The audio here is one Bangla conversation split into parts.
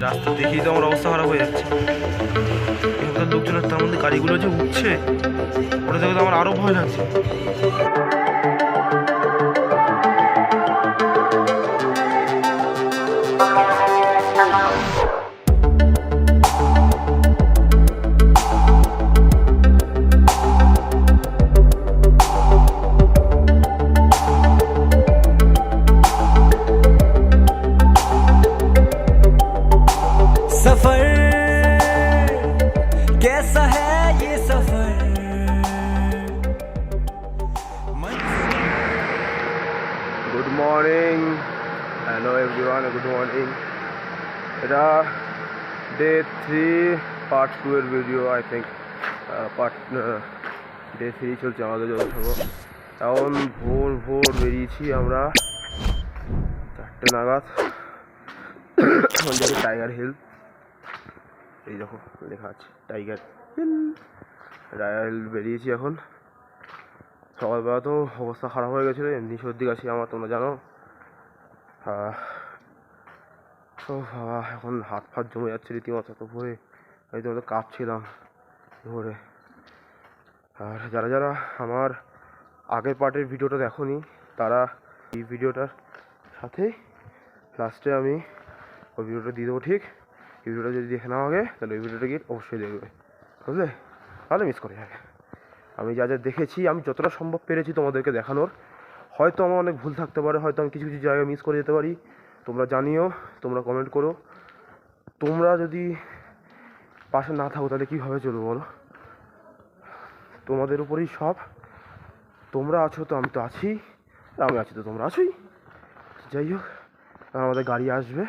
রাস্তা দেখেই তো আমার অবস্থা খারাপ হয়ে যাচ্ছে। এখানকার লোকজনের তার মধ্যে গাড়িগুলো যে উঠছে ওটা দেখে তো আমার আরো ভয় লাগছে। सफर कैसा है ये सफर। Good morning, hello everyone, good morning. এটা ডে 3 পার্ট 2 এর video. I think part day 3 চলছে আমাদের যথাসম্ভব। এখন ভোর ভোর বেরিয়েছি আমরা 4টে নাগাদ। এখন যাচ্ছি টাইগার হিল। এই দেখো লেখা আছে টাইগার হিল। টাইগার হিল বেরিয়েছি এখন। সকালবেলা তো অবস্থা খারাপ হয়ে গেছিলো, এমনি সর্দি কাশি আমার, তোমরা জানো। তো বাবা এখন হাত ফাত জমে যাচ্ছে রীতিমতো। তো ভোরে আমি তোমাদের কাঁপছিলাম ভোরে। আর যারা যারা আমার আগের পার্টের ভিডিওটা দেখোনি তারা এই ভিডিওটার সাথে লাস্টে আমি ওই ভিডিওটা দিয়ে দেবো। ঠিক এই ভিডিওটা যদি দেখে নাও আগে, তাহলে ওই ভিডিওটা গিয়ে অবশ্যই দেখবে, বুঝলে? তাহলে মিস করে যাবে। আমি যা যা দেখেছি, আমি যতটা সম্ভব পেরেছি তোমাদেরকে দেখানোর। হয়তো আমার অনেক ভুল থাকতে পারে, হয়তো আমি কিছু কিছু জায়গায় মিস করে যেতে পারি। তোমরা জানিও, তোমরা কমেন্ট করো। তোমরা যদি পাশে না থাকো তাহলে কীভাবে চলবো বলো? তোমাদের উপরেই সব। তোমরা আছো তো আমি তো আছি, আর আমি আছি তো তোমরা আছোই। যাই হোক, আমাদের গাড়ি আসবে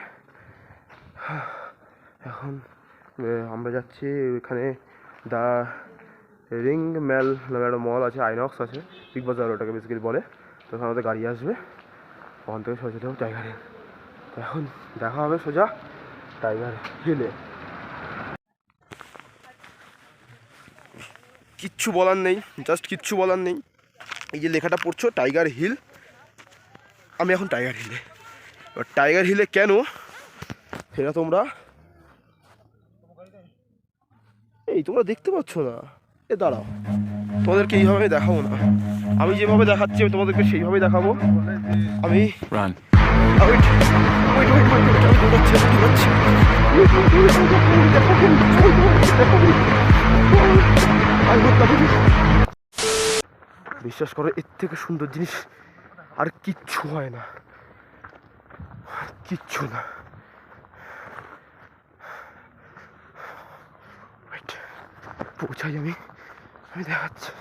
এখন। আমরা যাচ্ছি ওইখানে দ্য রিং মেল নামে একটা মল আছে, আইনক্স আছে, বিগ বাজার ওটাকে বেসিক্যালি বলে। তো ওখানে আমাদের গাড়ি আসবে, ওখান থেকে সোজা যাবো টাইগার হিল। তো এখন দেখা হবে সোজা টাইগার হিলে। কিচ্ছু বলার নেই, জাস্ট কিচ্ছু বলার নেই। এই যে লেখাটা পড়ছো টাইগার হিল, আমি এখন টাইগার হিলে। এবার টাইগার হিলে কেন সেটা তোমরা তোমরা দেখতে পাচ্ছ না। দাঁড়াও, তোমাদেরকে এইভাবে দেখাবো না। আমি যেভাবে দেখাচ্ছি আমি তোমাদেরকে সেইভাবেই দেখাবো। আমি বিশ্বাস করো, এর থেকে সুন্দর জিনিস আর কিচ্ছু হয় না, কিচ্ছু না। পৌঁছাই আমি দেখাচ্ছি।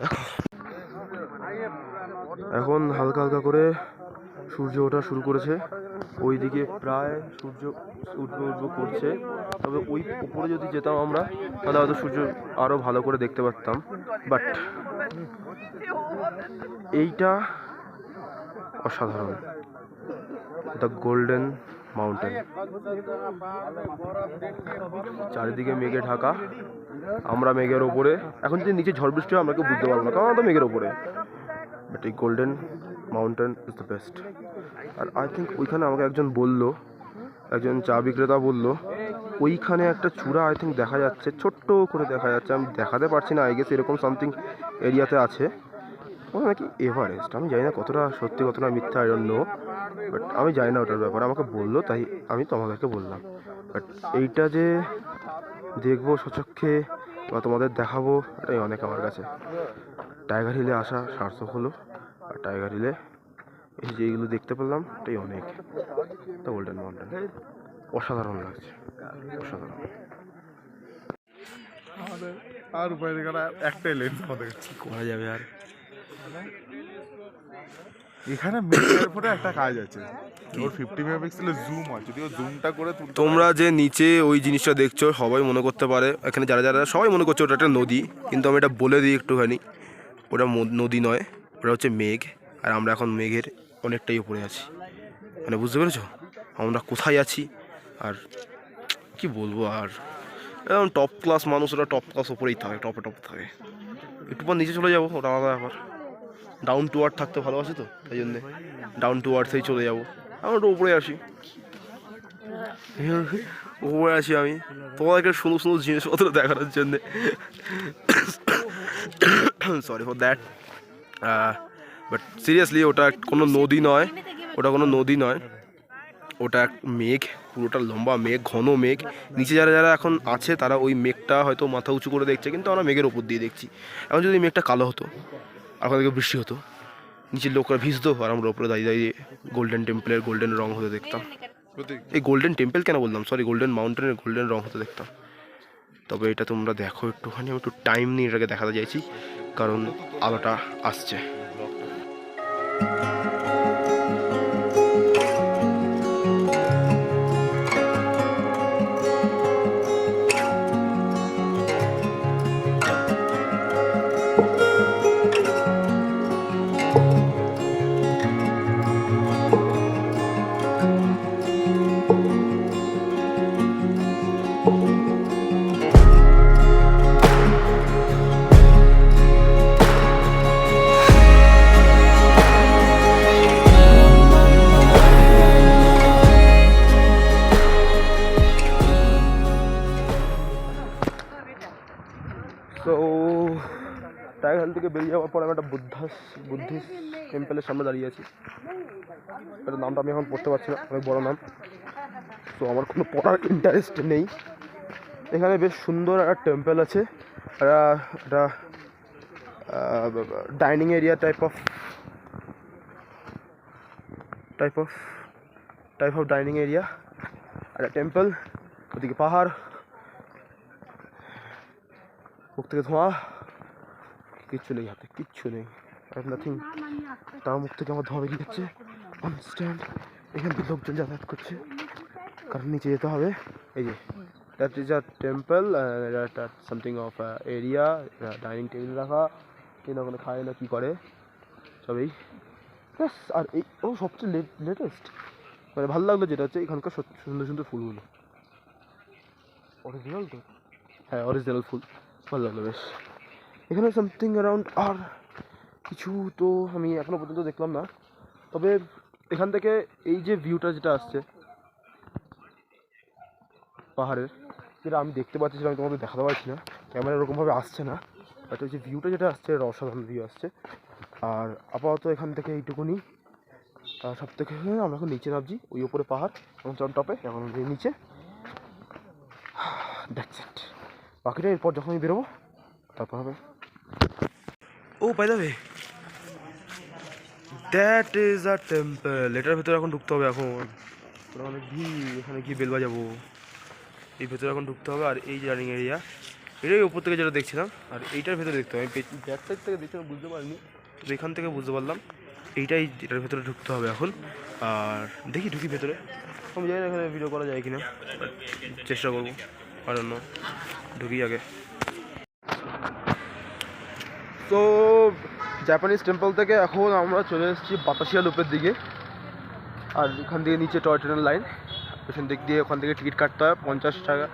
দেখো এখন হালকা হালকা করে সূর্য ওঠা শুরু করেছে। ওইদিকে প্রায় সূর্য উঠবো করছে। তবে ওই উপরে যদি যেতাম আমরা তাহলে হয়তো সূর্য আরও ভালো করে দেখতে পারতাম। বাট এইটা অসাধারণ, দ্য গোল্ডেন মাউন্টেন। চারিদিকে মেঘে ঢাকা, আমরা মেঘের ওপরে। এখন যদি নিচে ঝড় বৃষ্টি হয় আমরা কেউ বুঝতে পারবো না, কারণ আমরা মেঘের ওপরে। বাট এই golden mountain is the best. আর আই থিঙ্ক ওইখানে আমাকে একজন বললো, একজন চা বিক্রেতা বললো, ওইখানে একটা চূড়া আই থিঙ্ক দেখা যাচ্ছে, ছোট্ট করে দেখা যাচ্ছে। আমি দেখাতে পারছি না, আই গেস এরকম সামথিং এরিয়াতে আছে। ওটা নাকি এভারেস্ট। আমি জানি না কতটা সত্যি কতটা মিথ্যা, আই ডোন্ট নো। বাট আমি জানি না ওটার ব্যাপারে, আমাকে বললো তাই আমি তোমাদেরকে বললাম। বাট এইটা যে দেখবো সচক্ষে বা তোমাদের দেখাবো, এটাই অনেক আমার কাছে। টাইগার হিলে আসা সার্থক হলো। আর টাইগার হিলে এই যে এইগুলো দেখতে পেলাম এটাই অনেক। দ্য গোল্ডেন মাউন্টেন অসাধারণ লাগছে, অসাধারণ। আর উপায় নেই, কারণ একটাই লেন্স আমাদের কি করা যাবে আর? এখানে মেঘের উপরে একটা কাজ আছে, ওর 50 মেগাপিক্সেলের জুম আছে, যদি ও জুমটা করে তুলতে তোমরা যে নিচে ওই জিনিসটা দেখছো সবাই মনে করতে পারে, এখানে যারা যারা সবাই মনে করছে ওটা একটা নদী, কিন্তু আমি এটা বলে দিই একটুখানি, ওটা নদী নয়, ওটা হচ্ছে মেঘ। আর আমরা এখন মেঘের অনেকটাই উপরে আছি, মানে বুঝতে পেরেছো আমরা কোথায় আছি। আর কি বলবো, আর একদম টপ ক্লাস মানুষ, ওরা টপ ক্লাস ওপরেই থাকে, টপে থাকে। একটু পর নিচে চলে যাবো, ওটা আলাদা ব্যাপার। ডাউন টু আর্থ থাকতে ভালোবাসি তো, তাই জন্যে ডাউন টু আর্থেই চলে যাবো। আমি একটু উপরে আসি, উপরে আসি আমি তোমাদেরকে সুন্দর সুন্দর জিনিসপত্র দেখানোর জন্যে। Sorry for that, but seriously ওটা কোনো নদী নয়, ওটা কোনো নদী নয়, ওটা এক মেঘ, পুরোটা লম্বা মেঘ, ঘন মেঘ। নিচে যারা যারা এখন আছে তারা ওই মেঘটা হয়তো মাথা উঁচু করে দেখছে, কিন্তু আমরা মেঘের ওপর দিয়ে দেখছি। এখন যদি মেঘটা কালো হতো, এখন থেকে বৃষ্টি হতো, নিচের লোকরা ভিজতো, আর আমরা ওপরে দাঁড়িয়ে দাঁড়িয়ে গোল্ডেন টেম্পলের গোল্ডেন রং হতে দেখতাম। এই গোল্ডেন টেম্পল কেন বললাম, সরি, গোল্ডেন মাউন্টেনের গোল্ডেন রং হতে দেখতাম। তবে এটা তোমরা দেখো একটুখানি, আমি একটু টাইম নিয়ে এটাকে দেখাতে চাইছি, কারণ আলোটা আসছে। তো টাইগার থেকে বেরিয়ে যাওয়ার পর আমি একটা বুদ্ধিস্ট টেম্পলের সামনে দাঁড়িয়ে আছি। এটার নামটা আমি এখন পড়তে পারছি না, অনেক বড় নাম, তো আমার কোনো পড়ার ইন্টারেস্ট নেই। এখানে বেশ সুন্দর একটা টেম্পল আছে, একটা dining area type of dining area, একটা টেম্পল, ওদিকে পাহাড়, মুখ থেকে ধোঁয়া, কিচ্ছু নেই হাতে, কিচ্ছু নেই, নাথিং। তার মুখ থেকে আমার ধোঁয়া বেরিয়ে যাচ্ছে কনস্ট্যান্ট। এখান থেকে লোকজন যাতায়াত করছে, কারণ নিচে যেতে হবে। এই যে that is a temple, something of area, dining table রাখা, কেউ না কোনো খায় না কী করে সবই ব্যাস। আর এই সবচেয়ে লেটেস্ট মানে ভালো লাগলো যেটা হচ্ছে এখানকার সুন্দর সুন্দর ফুলগুলো, অরিজিনাল তো, হ্যাঁ অরিজিনাল ফুল, ভালো লাগলো বেশ। এখানে সামথিং অ্যারাউন্ড আর কিছু তো আমি এখনও পর্যন্ত দেখলাম না। তবে এখান থেকে এই যে ভিউটা যেটা আসছে পাহাড়ের, যেটা আমি দেখতে পাচ্ছি, সেটা আমি তোমাদের দেখাতে পারছি না, ক্যামেরা এরকমভাবে আসছে না, বাট ওই যে ভিউটা যেটা আসছে এটা অসাধারণ ভিউ আসছে। আর আপাতত এখান থেকে এইটুকুনি, সব থেকে আমরা এখন নিচে নামছি, ওই উপরে পাহাড়, এখন চল টপে, এখন নিচে, দ্যাটস ইট। বাকিটা এরপর যখন আমি বেরোবো তারপর হবে। Oh by the way, that is a temple. এটার ভেতরে এখন ঢুকতে হবে, এখন অনেক ভিড়, এখানে গিয়ে বেল বাজাবো, এই ভেতরে এখন ঢুকতে হবে। আর এই যে রানিং এরিয়া, এটাই উপর থেকে যেটা দেখছিলাম, আর এইটার ভেতরে দেখতে হবে। ব্যাক সাইড থেকে দেখতে বুঝতে পারিনি, তো এখান থেকে বুঝতে পারলাম এইটাই, এটার ভেতরে ঢুকতে হবে এখন। আর দেখি ঢুকি ভেতরে, আমি জানি না এখানে ভিডিও করা যায় কিনা, চেষ্টা করবো, আর অন্য ঢুকি আগে। তো জাপানিজ টেম্পল থেকে এখন আমরা চলে এসেছি বাতাসিয়া লুপের দিকে। আর এখান থেকে নিচে টয় ট্রেনের লাইন, পেছন দিক দিয়ে ওখান থেকে টিকিট কাটতে হয় 50 টাকা,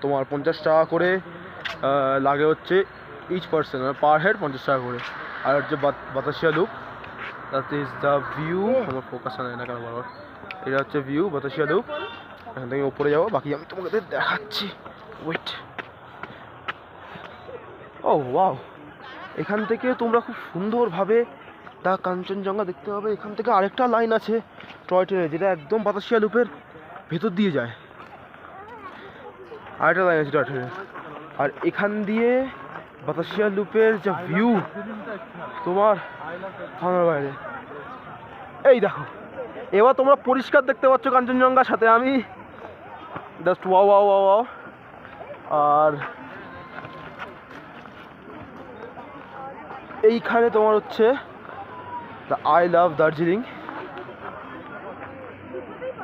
তোমার 50 টাকা করে লাগে হচ্ছে ইচ পার্সন, পার হেড 50 টাকা করে। আর হচ্ছে Batasia loop, that is the view. আমার ফোকাস আনে না কেন বারবার। এটা হচ্ছে ভিউ বাতাসিয়া লুপ, এখান থেকে উপরে যাবো, বাকি আমি তোমাদের দেখাচ্ছি, ওয়েট। ও ওয়াও, এখান থেকে তোমরা খুব সুন্দরভাবে দা কাঞ্চনজঙ্ঘা দেখতে পাবে। এখান থেকে আরেকটা লাইন আছে টয় ট্রেনে, যেটা একদম বাতাসিয়া লুপের ভেতর দিয়ে যায়, আরেকটা লাইন আছে টয় ট্রেনের। আর এখান দিয়ে বাতাসিয়া লুপের যে ভিউ তোমার ভাঙার বাইরে। এই দেখো, এবার তোমরা পরিষ্কার দেখতে পাচ্ছ কাঞ্চনজঙ্ঘার সাথে আমি, just wow wow wow wow. আর এইখানে তোমার হচ্ছে দ্য আই লাভ দার্জিলিং,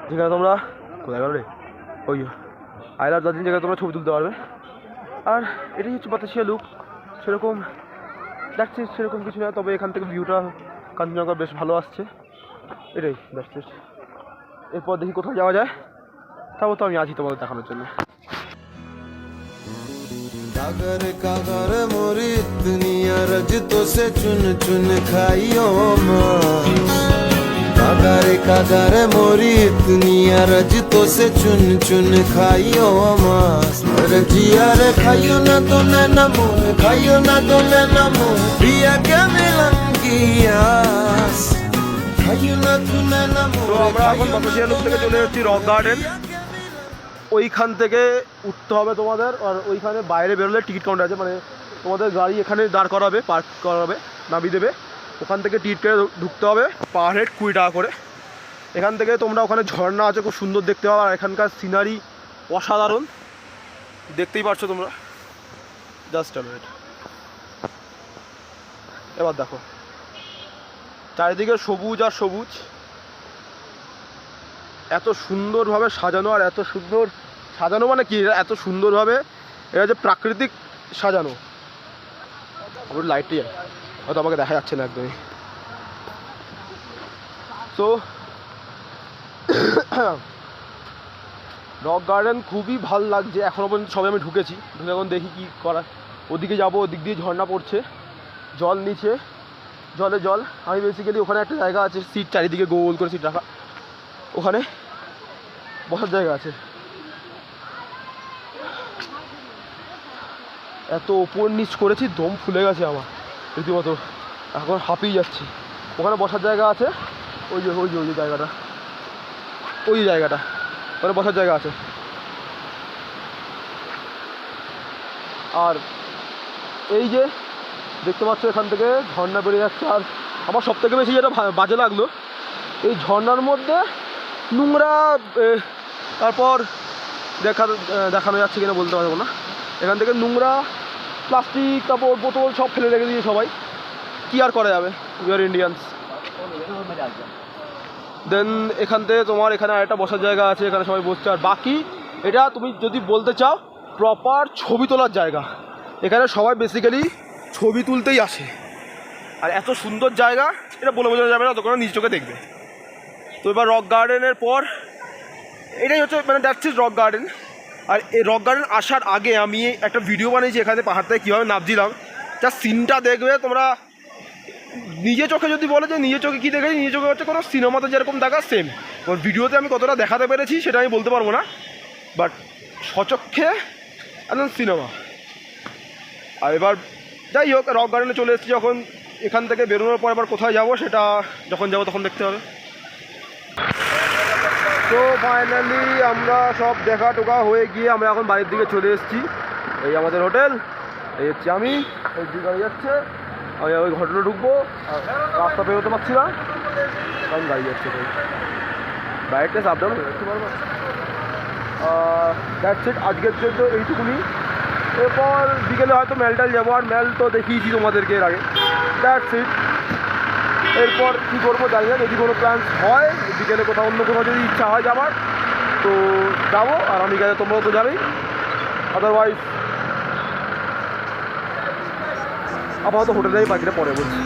যেখানে তোমরা কোথায় গেল রে, ওই আই লাভ দার্জিলিং, যেখানে তোমরা ছবি তুলতে পারবে। আর এটাই হচ্ছে বাতাসিয়া লুপ, সেরকম দেখছি সেরকম কিছু না, তবে এখান থেকে ভিউটা কাঞ্চনজঙ্ঘা বেশ ভালো আসছে, এটাই দেখছি। এরপর দেখি কোথাও যাওয়া যায়, তারপর তো আমি আছি তোমাদের দেখানোর জন্য। कागर कागर मोरी दुनिया रजतों से चुन चुन खाइयो माँ कागर मोरी दुनिया रजतों से चुन चुन खाइयो माँ रजिया रे खाइयो ना तो नैना मोर खाइयो ना तो नैना मोर पिया क्या मिलंगिया खाइयो ना तो नैना তো मोर আমরা এখন বাতাসিয়া লুপ থেকে চলে যাচ্ছি রক গার্ডেন। ওইখান থেকে উঠতে হবে তোমাদের, আর ওইখানে বাইরে বেরোলে টিকিট কাউন্টার আছে, মানে তোমাদের গাড়ি এখানে দাঁড় করাবে, পার্ক করাবে, নামিয়ে দেবে, ওখান থেকে টিকিট কেটে ঢুকতে হবে, পার হেড 20 টাকা করে। এখান থেকে তোমরা ওখানে ঝর্ণা আছে, খুব সুন্দর দেখতে পাবে, আর এখানকার সিনারি অসাধারণ, দেখতেই পারছো তোমরা। জাস্ট আ মিনিট, এবার দেখো চারিদিকে সবুজ আর সবুজ, এত সুন্দরভাবে সাজানো, আর এত সুন্দর সাজানো মানে কি, এত সুন্দরভাবে এটা যে প্রাকৃতিক সাজানো। ওর লাইটটি হয়তো আমাকে দেখা যাচ্ছে না একদমই। সো রক গার্ডেন খুবই ভাল লাগছে, এখনও পর্যন্ত সবাই আমি ঢুকে এখন দেখি কি করা। ওদিকে যাবো, ওদিক দিয়ে ঝর্ণা পড়ছে, জল নিচে, জলে জল। আমি বেসিক্যালি ওখানে একটা জায়গা আছে, সিট চারিদিকে গোল করে সিট রাখা, ওখানে বসার জায়গা আছে। এত ওপর নিচ করেছি, দম ফুলে গেছে আমার রীতিমতো, এখন হাঁপিয়ে যাচ্ছি। ওখানে বসার জায়গা আছে, ওই যে ওই যে ওই যে জায়গাটা, ওই জায়গাটা, ওখানে বসার জায়গা আছে। আর এই যে দেখতে পাচ্ছ এখান থেকে ঝর্ণা বেরিয়ে যাচ্ছে। আর আমার সব থেকে বেশি যেটা বাজে লাগলো, এই ঝর্ণার মধ্যে নোংরা, তারপর দেখানো যাচ্ছে কিনা বলতে পারবো না, এখান থেকে নোংরা প্লাস্টিক, তারপর বোতল সব ফেলে রেখে দিয়ে সবাই, কি আর করা যাবে, উই আর ইন্ডিয়ানস। দেন এখান থেকে তোমার এখানে আরেকটা বসার জায়গা আছে, এখানে সবাই বসছে। আর বাকি এটা তুমি যদি বলতে চাও প্রপার ছবি তোলার জায়গা, এখানে সবাই বেসিক্যালি ছবি তুলতেই আসে। আর এত সুন্দর জায়গা, এটা বলে বোঝানো যাবে না, তখন নিজ চোখে দেখবে। তো এবার রক গার্ডেনের পর এটাই হচ্ছে মানে দ্যাটস ইজ রক গার্ডেন। আর এই রক গার্ডেন আসার আগে আমি একটা ভিডিও বানিয়েছি এখানে পাহাড় থেকে কীভাবে নামছিলাম, যা সিনটা দেখবে তোমরা নিজে চোখে। যদি বলে যে নিজে চোখে কী দেখেছি, নিজে চোখে হচ্ছে কোনো সিনেমাতে যেরকম দেখা সেম। ওর ভিডিওতে আমি কতটা দেখাতে পেরেছি সেটা আমি বলতে পারবো না, বাট স্বচক্ষে একদম সিনেমা। আর এবার যাই হোক, রক গার্ডেনে চলে এসেছি যখন, এখান থেকে বেরোনোর পর এবার কোথায় যাব সেটা যখন যাবো তখন দেখতে হবে। তো ফাইনালি আমরা সব দেখা টোকা হয়ে গিয়ে আমরা এখন বাড়ির দিকে চলে এসেছি। এই আমাদের হোটেল, এই হচ্ছে আমি, এই দিকে গাড়ি যাচ্ছে, আমি ওই হোটেলে ঢুকবো, আর রাস্তা বেরোতে পারছি না কারণ গাড়ি যাচ্ছে, বাইকটা সাপ ডাউন দেখতে পারবো। দ্যাটস ইট আজকের জন্য এইটুকুনি। এরপর বিকেলে হয়তো ম্যালটাল যাবো, আর ম্যাল তো দেখিয়েছি তোমাদেরকে এর আগে। That's it. এরপর কী করবো জানি না, যদি কোনো প্ল্যান্স হয় বিকেলে কোথাও অন্য কোথাও যদি ইচ্ছা হয় যাবার তো যাবো, আর আমি গেলে তোমরাও তো যাবেই। আদারওয়াইজ আপাতত হোটেলেই বাকিটা পরে বলছি।